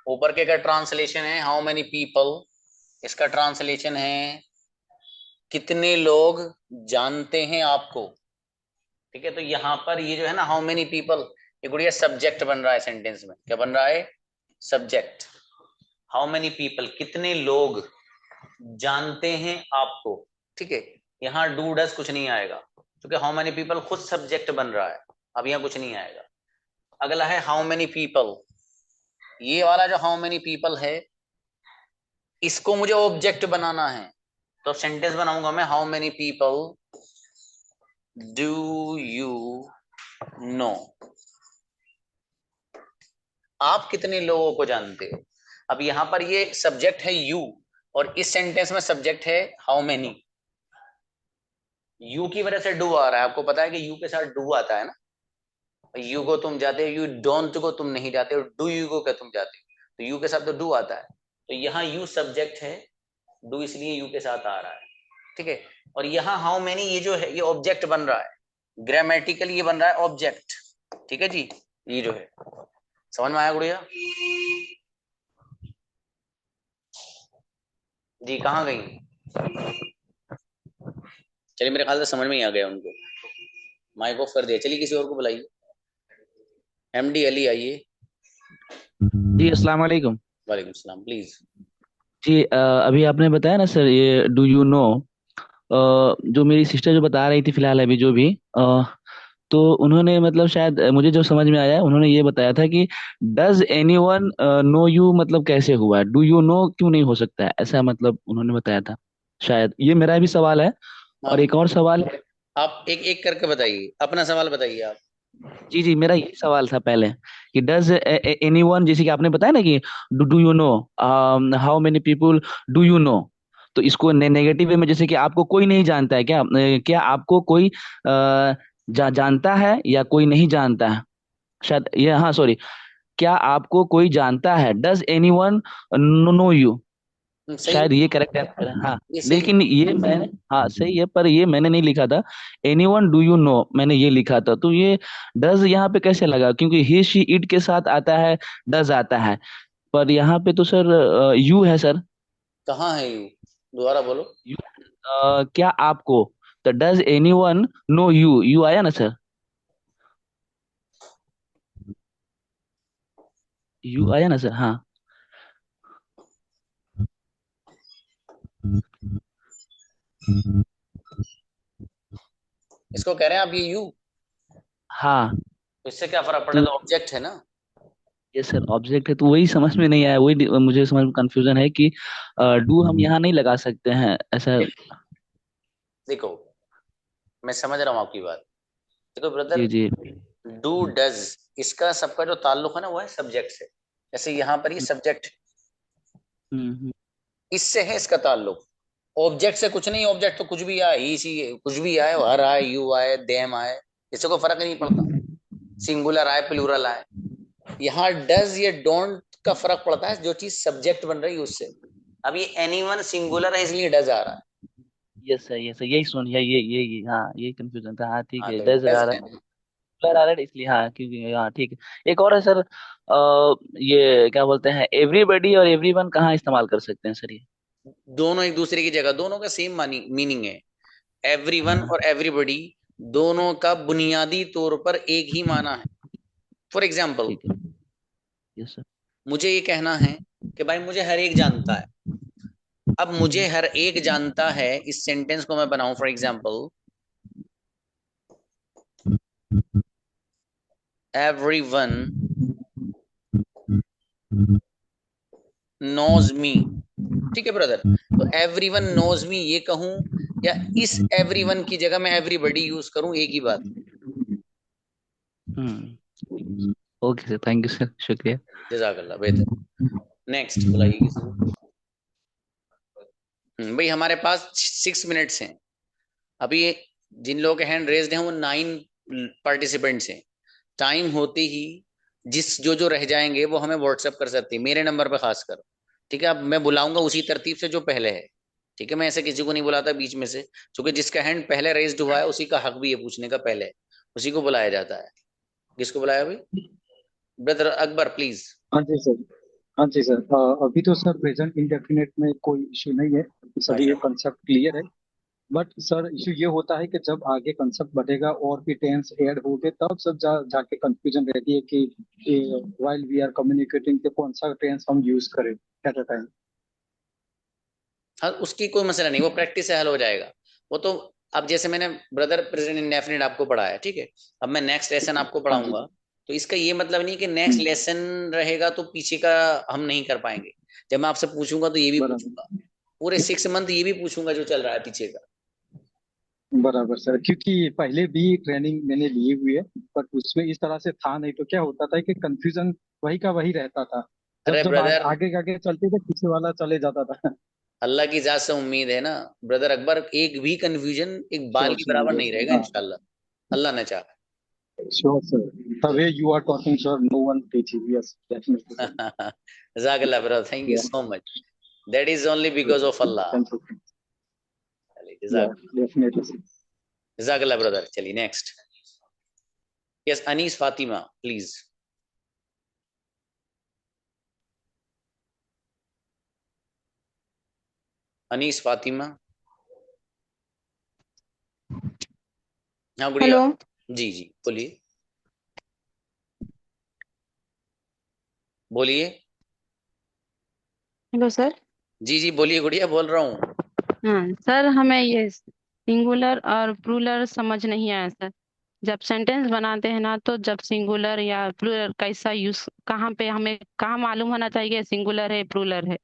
ऊपर के का ट्रांसलेशन है हाउ मैनी पीपल, इसका ट्रांसलेशन है कितने लोग जानते हैं आपको। ठीक है? तो यहाँ पर ये जो है ना हाउ मेनी पीपल, ये गुड़िया सब्जेक्ट बन रहा है सेंटेंस में। क्या बन रहा है? सब्जेक्ट। हाउ मेनी पीपल, कितने लोग जानते हैं आपको। ठीक है? यहाँ डू डस कुछ नहीं आएगा, क्योंकि हाउ मेनी पीपल खुद सब्जेक्ट बन रहा है, अब यहाँ कुछ नहीं आएगा। अगला है हाउ मेनी पीपल, ये वाला जो हाउ मेनी पीपल है इसको मुझे ऑब्जेक्ट बनाना है, तो सेंटेंस बनाऊंगा मैं how many people do you no, आप कितने लोगों को जानते हो। अब यहां पर ये सब्जेक्ट है यू, और इस सेंटेंस में सब्जेक्ट है हाउ मेनी। यू की वजह से डू आ रहा है, आपको पता है कि यू के साथ डू आता है ना, यू को तुम जाते हो, यू डोंट को तुम नहीं जाते हो, डू यू को क्या तुम जाते हो, तो यू के साथ तो डू आता है, तो यहाँ यू सब्जेक्ट है, डू इसलिए यू के साथ आ रहा है। ठीक है? और यहाँ हाउ मेनी ये जो है ये ऑब्जेक्ट बन रहा है, ग्रामेटिकल ये बन रहा है ऑब्जेक्ट। ठीक है जी? ये जो है, समझ में आया गुड़िया? जी कहाँ गई? चलिए, मेरे ख्याल से समझ में ही आ गया उनको, माइक ऑफ कर दिया। चलिए किसी और को बुलाइए। एमडी अली आइए। जी अस्सलाम वालेकुम। वालेकुम सलाम प्लीज। जी अभी आपने बताया ना सर, ये डू यू नो, जो मेरी सिस्टर जो बता रही थी फिलहाल अभी जो भी, तो उन्होंने मतलब शायद मुझे जो समझ में आया है, उन्होंने ये बताया था कि डज एनीवन नो यू, मतलब कैसे हुआ, डू यू नो क्यों नहीं हो सकता है, ऐसा मतलब उन्होंने बताया था। शायद ये मेरा भी सवाल है, और आप एक और सवाल है। आप एक एक करके बताइए, अपना सवाल बताइए आप। जी जी, मेरा यही सवाल था पहले कि डज एनीवन, जैसे कि आपने बताया ना कि do do you no, how many people do you no, तो इसको नेगेटिव वे में, जैसे कि आपको कोई नहीं जानता है क्या, क्या आपको कोई जानता है या कोई नहीं जानता है, शायद ये, हाँ सॉरी, क्या आपको कोई जानता है, does anyone know know you, सही शायद ये करेक्ट आंसर है, हाँ। ये सही लेकिन ये मैंने, हाँ सही है, पर ये मैंने नहीं लिखा था, एनीवन डू यू नो मैंने ये लिखा था, तो ये डज यहाँ पे कैसे लगा, क्योंकि ही शी इट के साथ आता है, डज आता है, पर यहाँ पे तो सर यू है सर। कहाँ है यू? दोबारा बोलो। यू, क्या आपको, तो does anyone know you, you आया ना सर, यू आया ना सर, हाँ। इसको कह रहे हैं आप ये यू, हाँ तो इससे क्या फर्क तो पड़ेगा, ऑब्जेक्ट है ना। ये सर ऑब्जेक्ट है, तो वही समझ में नहीं आया, वही मुझे समझ में कंफ्यूजन है कि डू हम यहाँ नहीं लगा सकते हैं ऐसा। देखो मैं समझ रहा हूँ आपकी बात। देखो ब्रदर, जी जी। डू डज, इसका सबका जो ताल्लुक है ना वो है सब्जेक्ट से। जैसे यहाँ पर ये सब्जेक्ट, हम्म। इससे है इसका ताल्लुक, ऑब्जेक्ट से कुछ नहीं। ऑब्जेक्ट तो कुछ भी आए, ही सी कुछ भी आए, हर आए, यू आए, देम आए, इससे कोई फर्क नहीं पड़ता। सिंगुलर आए, प्लूरल आए। यहाँ डज या डोंट का फर्क पड़ता है जो चीज सब्जेक्ट बन रही है उससे। अब ये एनीवन सिंगुलर है इसलिए डज आ रहा है। यस सर यही सुन, ये हाँ यही कंफ्यूजन था। हाँ ठीक हाँ है, तो ये डज आ डज रहा है। है, ब्लर आ रहा है इसलिए, हाँ क्योंकि हाँ ठीक है। एक और है सर, ये क्या बोलते हैं, एवरीबडी और एवरीवन कहाँ इस्तेमाल कर सकते हैं सर ये? दोनों एक दूसरे की जगह, दोनों का सेम मीनिंग है। एवरीवन हाँ और एवरीबडी दोनों का बुनियादी तौर पर एक ही माना है। फॉर एग्जाम्पल, ठीक है। Yes sir. मुझे ये कहना है कि भाई मुझे हर एक जानता है। अब मुझे हर एक जानता है, इस सेंटेंस को मैं बनाऊं, for example, everyone knows me. ठीक है ब्रदर, तो एवरीवन नोज मी ये कहूं, या इस एवरीवन की जगह मैं एवरीबडी यूज करूं, एक ही बात। Okay sir, thank you sir, शुक्रिया। जजाकल्ला, बेहतर। नेक्स्ट बुलाइए किसी को। भाई हमारे पास 6 मिनट्स हैं अभी। जिन लोगों के हैंड रेज्ड हैं वो 9 पार्टिसिपेंट्स हैं। टाइम होते ही जिस जो जो रह जाएंगे वो हमें व्हाट्सएप कर सकते हैं, मेरे नंबर पे खासकर। ठीक है, अब मैं बुलाऊंगा उसी तरतीब से जो पहले है। ठीक है, मैं ऐसे किसी को नहीं बुलाता बीच में से, क्योंकि जिसका हैंड पहले रेज्ड हुआ है उसी का हक भी है पूछने का, पहले उसी को बुलाया जाता है। किसको बुलाया भाई? Brother Akbar please. हाँ जी सर। हाँ जी सर, अभी तो सर प्रेजेंट इंडेफिनिट में कोई इश्यू नहीं है, सभी ये माशा। कंसेप्ट क्लियर है। बट सर इश्यू ये होता है कि जब आगे कंसेप्ट बढ़ेगा और भी टेंस ऐड होंगे तब सब जाके कंफ्यूजन रहती है कि व्हाइल वी आर कम्युनिकेटिंग तो कौन सा टेंस हम यूज करें एट अ टाइम। हाँ उसकी कोई मसला नहीं, वो प्रैक्टिस से हल हो जाएगा वो तो। अब जैसे मैंने ब्रदर प्रेजेंट इंडेफिनिट आपको पढ़ाया, ठीक है, अब मैं नेक्स्ट लेसन आपको हाँ जी। पढ़ाऊंगा। तो इसका ये मतलब नहीं कि नेक्स्ट हम्म, लेसन रहेगा तो पीछे का हम नहीं कर पाएंगे। जब मैं आपसे पूछूंगा तो ये भी बराबर। पूछूंगा, पूरे 6 मंथ ये भी पूछूंगा जो चल रहा है पीछे का। बराबर सर, क्योंकि पहले भी ट्रेनिंग मैंने ली हुई है, बट उसमें इस तरह से था नहीं, तो क्या होता था कि कंफ्यूजन वही का वही रहता था। जब अरे जब ब्रदर, आगे आगे चलते थे पीछे वाला चले जाता था। अल्लाह की जात से उम्मीद है ना ब्रदर अकबर, एक भी कंफ्यूजन एक बाल श्योर की सर, बराबर यस नहीं सर, रहेगा हाँ। इंशाल्लाह, अल्लाह ने चाहा। Sure sir, the way you are talking sir, no one teaching, yes definitely sir. जजाकल्लाह ब्रदर, थैंक यू या so much. That is only because of Allah. Thank you. या जजाक डेफिनेटली सर। जजाकल्लाह ब्रदर। चलिए next. Yes Anees Fatima please. Anees Fatima. हाँ गुड़िया। हेलो। जी जी बोलिए, बोलिए। Hello sir. जी जी बोलिए गुड़िया, बोल रहा हूँ। हाँ सर, हमें ये सिंगुलर और प्लूरल समझ नहीं आया सर। जब सेंटेंस बनाते हैं ना, तो जब सिंगुलर या प्लूरल कैसा यूज, कहाँ पे हमें कहाँ मालूम होना चाहिए सिंगुलर है प्लूरल है,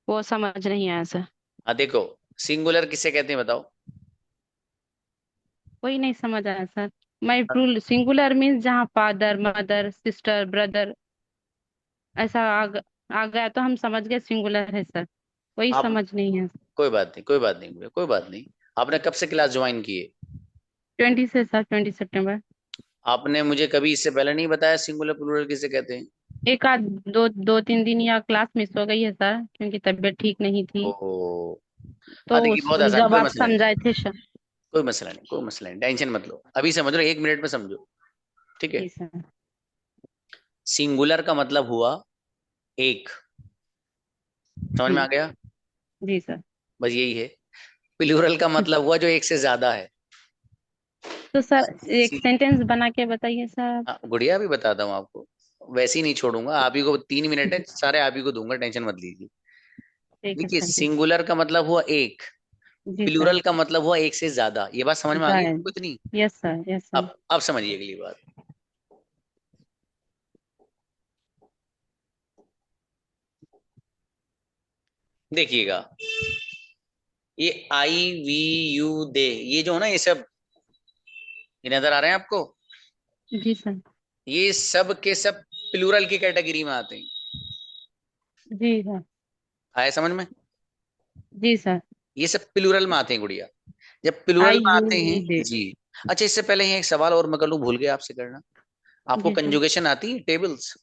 वो समझ नहीं आया सर। हाँ देखो, सिंगुलर किसे कहते हैं बताओ? वही नहीं समझ आया सर। मैं प्लूरल सिंगुलर मीन्स जहाँ फादर मदर सिस्टर ब्रदर ऐसा आ गया तो हम समझ गए सिंगुलर है सर। वही आप, समझ नहीं है। कोई बात नहीं, कोई बात नहीं गुड़िया, कोई बात नहीं। आपने कब से क्लास ज्वाइन की है? 20 से सर, 20 सितंबर। आपने मुझे कभी इससे पहले नहीं बताया सिंगुलर प्लूरल किसे कहते हैं? एक आध दो तीन दिन या क्लास मिस हो गई है सर, क्योंकि तबीयत ठीक नहीं थी। ओ, तो हाँ देखिए बहुत आसान, जब कोई आप मसला नहीं, समझाए थे सर। कोई मसला नहीं, कोई मसला नहीं, टेंशन मत लो, अभी समझ लो, 1 मिनट में समझो। ठीक है, जी सर। सिंगुलर का मतलब हुआ एक, समझ में आ जी। गया? जी सर। बस यही है। प्लूरल का मतलब हुआ जो एक से ज्यादा है। तो सर एक सी- सेंटेंस बना के बताइए सर। हाँ, गुड़िया भी बताता हूँ आपको, वैसे ही नहीं छोड़ूंगा आप ही को, 3 मिनट है, सारे आप ही को दूंगा, टेंशन मत लीजिए। ठीक है देखिए सर जी। सिंगुलर का मतलब हुआ एक, जी प्लूरल सर। का मतलब हुआ एक से ज्यादा। ये बात समझ में आ गई जायज। कुछ नहीं? Yes sir, yes sir. अब समझिए अगली बात। देखिएगा, ये आई वी यू दे, ये जो है ना, ये सब, ये नजर आ रहे हैं आपको? जी सर। ये सब के सब प्लूरल की कैटेगरी में आते हैं। जी सर। आया समझ में? जी सर। ये सब प्लूरल में आते हैं गुड़िया। जब प्लूरल आई में यू आते वी हैं दे। जी। अच्छा, इससे पहले यहाँ एक सवाल और मैं कर लूं, भूल गया आपसे करना। आपको जी सर। कंजुगेशन आती है, टेबल्स?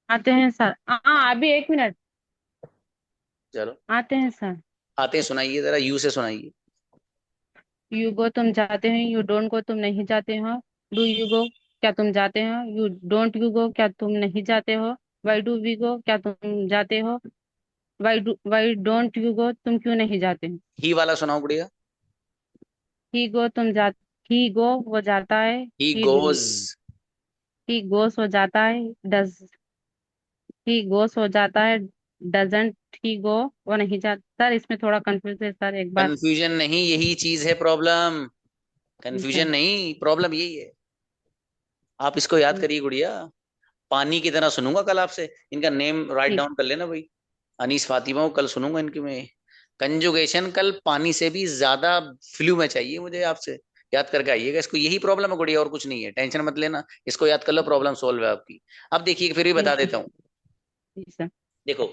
आते हैं सर। हाँ, अभी 1 मिनट। चलो, आते हैं सर। आते हैं, सुनाइए जरा, यू से सुनाइए। यू गो तुम जाते हो, यू डोंट गो तुम नहीं जाते हो। डू यू गो क्या तुम जाते हो, यू डोंट यू गो क्या तुम नहीं जाते हो। वाई डू वी गो क्या तुम जाते हो, वाई डोंट यू गो तुम क्यों नहीं जाते हो। ही वाला सुनाओ गुड़िया। ही गो तुम जा ही गो वो जाता है। ही ही गोज। ही गोस हो जाता है। डज ही गोस हो जाता है। डजंट ही गो वो नहीं जाता। सर इसमें थोड़ा कंफ्यूज है सर, एक बार। कंफ्यूजन नहीं, यही चीज है प्रॉब्लम। जी कंफ्यूजन सर। नहीं, प्रॉब्लम यही है। आप इसको याद करिए गुड़िया। पानी की तरह सुनूंगा कल आपसे। इनका नेम राइट ठीक। डाउन कर लेना भाई। अनीस फातिमा को कल सुनूंगा इनकी में। कंजुगेशन कल पानी से भी ज्यादा फ्लू में चाहिए मुझे आपसे। याद करके आइएगा इसको, यही प्रॉब्लम है गुड़िया, और कुछ नहीं है, टेंशन मत लेना। इसको याद कर लो, प्रॉब्लम सोल्व है आपकी। अब देखिए, फिर भी जी बता सर। देता हूँ। जी सर। देखो,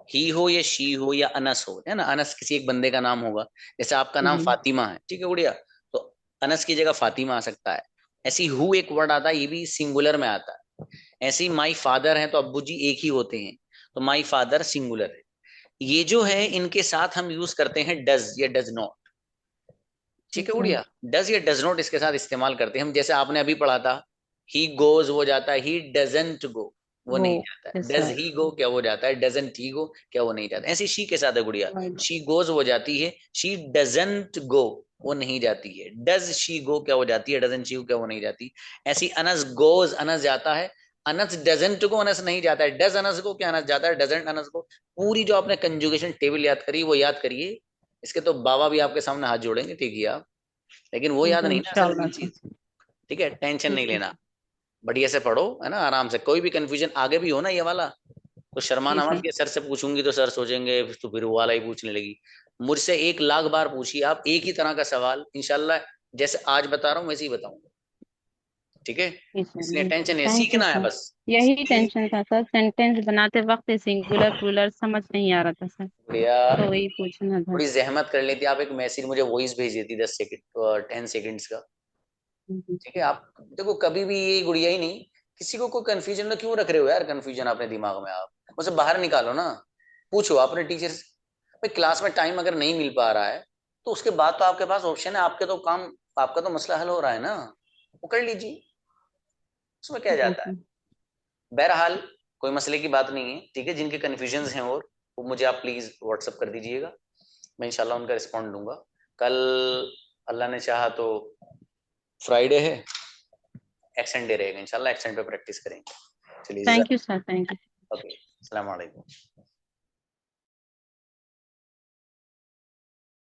ही हो या शी हो या अनस हो, है ना, अनस किसी एक बंदे का नाम होगा। जैसे आपका नाम जी। फातिमा है, ठीक है गुड़िया, तो अनस की जगह फातिमा आ सकता है। ऐसी हु एक वर्ड आता है, ये भी सिंगुलर में आता है। ऐसे ही माई फादर है तो अब्बू जी एक ही होते हैं, तो माई फादर सिंगुलर है। ये जो है, इनके साथ हम यूज करते हैं डज या डज नॉट। ठीक है अच्छा। गुड़िया, डज या डज नॉट इसके साथ इस्तेमाल करते हैं हम। जैसे आपने अभी पढ़ा था, ही गोज वो जाता है, ही डजंट गो वो गो। नहीं जाता है। Yes does sir. He go क्या वो जाता है, डजंट ही गो क्या वो नहीं जाता। ऐसे शी के साथ है गुड़िया, राइट। शी गोज वो जाती है, शी डजंट गो वो नहीं जाती है। डज शी गो क्या वो जाती है, डजंट शी गो क्या वो नहीं जाती। ऐसी अनस गोज अनस जाता है, अनस डजंट को अनस नहीं जाता है, डज अनस को क्या अनस जाता है, डजंट अनस को। पूरी जो आपने कंजुगेशन टेबल याद करी वो याद करिए। इसके तो बाबा भी आपके सामने हाथ जोड़ेंगे, ठीक है आप। लेकिन वो ठीक याद है नहीं ना, असल इंशाल्लाह मेन सर। चीज। ठीक है, टेंशन नहीं ठीक है लेना। सर। बढ़िया से पढ़ो, है ना, आराम से। कोई भी कंफ्यूजन आगे भी हो ना ये वाला, तो जी शर्माना मत सर। कि सर से पूछूंगी तो सर सोचेंगे तो फिर वो वाला ही पूछने लगी। मुझसे 1 लाख बार पूछिए आप एक ही तरह का सवाल, इंशाल्लाह जैसे आज बता रहा हूँ वैसे ही बताऊंगा। ठीक है, जी सर। इसलिए जी सर, टेंशन है, थैंक यू सीखना है सर। बस। यही सीख टेंशन था सर, सेंटेंस बनाते वक्त सिंगुलर प्लूरल समझ नहीं आ रहा था सर, बढ़िया। तो वही पूछना था। थोड़ी जहमत कर लेती आप, एक मैसेज मुझे वॉइस भेज देती 10 सेकंड 10 सेकंड्स का। जी। ठीक है, आप देखो, कभी भी ये गुड़िया ही नहीं, किसी को कोई कंफ्यूजन में क्यों रख रहे हो यार, कंफ्यूजन अपने दिमाग में आप उसे बाहर निकालो ना। पूछो अपने टीचर से। भाई क्लास में टाइम अगर नहीं मिल पा रहा है, तो उसके बाद तो आपके पास ऑप्शन है, आपके तो काम, आपका तो मसला हल हो रहा है ना, वो कर लीजिए, उसमें क्या जी जाता है। सर। बहरहाल कोई मसले की बात नहीं है, ठीक है। जिनके कन्फ्यूजन हैं और वो मुझे आप प्लीज व्हाट्सअप कर दीजिएगा, मैं इंशाल्लाह उनका रिस्पॉन्ड दूंगा। कल अल्लाह ने चाहा तो फ्राइडे है, एक्सेंट डे रहेगा, इंशाल्लाह एक्सेंट पे प्रैक्टिस करेंगे। चलिए, thank you sir, thank you. Okay, अस्सलाम वालेकुम।